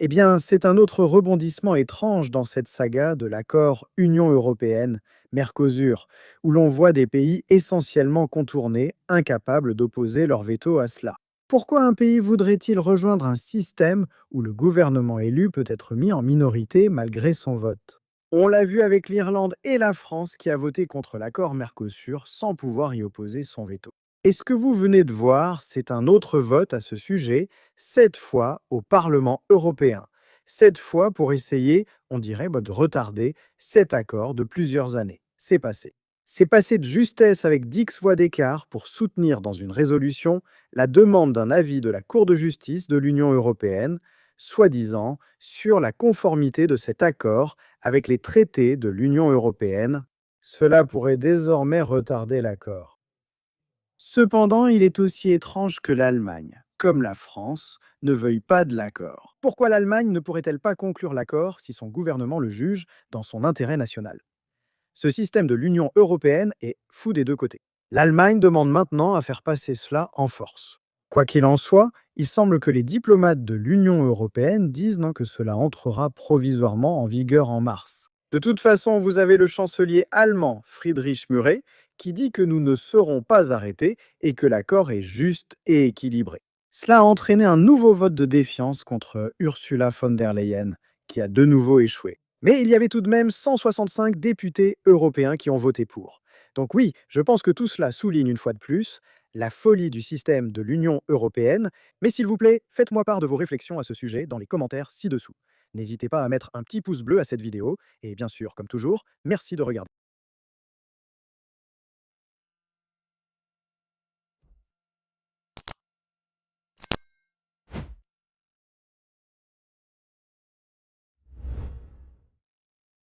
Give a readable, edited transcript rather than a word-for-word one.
Eh bien, c'est un autre rebondissement étrange dans cette saga de l'accord Union européenne-Mercosur, où l'on voit des pays essentiellement contournés, incapables d'opposer leur veto à cela. Pourquoi un pays voudrait-il rejoindre un système où le gouvernement élu peut être mis en minorité malgré son vote? On l'a vu avec l'Irlande et la France qui a voté contre l'accord Mercosur sans pouvoir y opposer son veto. Et ce que vous venez de voir, c'est un autre vote à ce sujet, cette fois au Parlement européen. Cette fois pour essayer, on dirait, de retarder cet accord de plusieurs années. C'est passé. C'est passé de justesse avec 10 voix d'écart pour soutenir dans une résolution la demande d'un avis de la Cour de justice de l'Union européenne, soi-disant sur la conformité de cet accord avec les traités de l'Union européenne. Cela pourrait désormais retarder l'accord. Cependant, il est aussi étrange que l'Allemagne, comme la France, ne veuille pas de l'accord. Pourquoi l'Allemagne ne pourrait-elle pas conclure l'accord si son gouvernement le juge dans son intérêt national? Ce système de l'Union européenne est fou des deux côtés. L'Allemagne demande maintenant à faire passer cela en force. Quoi qu'il en soit, il semble que les diplomates de l'Union européenne disent que cela entrera provisoirement en vigueur en mars. De toute façon, vous avez le chancelier allemand Friedrich Muret qui dit que nous ne serons pas arrêtés et que l'accord est juste et équilibré. Cela a entraîné un nouveau vote de défiance contre Ursula von der Leyen, qui a de nouveau échoué. Mais il y avait tout de même 165 députés européens qui ont voté pour. Donc oui, je pense que tout cela souligne une fois de plus la folie du système de l'Union européenne. Mais s'il vous plaît, faites-moi part de vos réflexions à ce sujet dans les commentaires ci-dessous. N'hésitez pas à mettre un petit pouce bleu à cette vidéo. Et bien sûr, comme toujours, merci de regarder.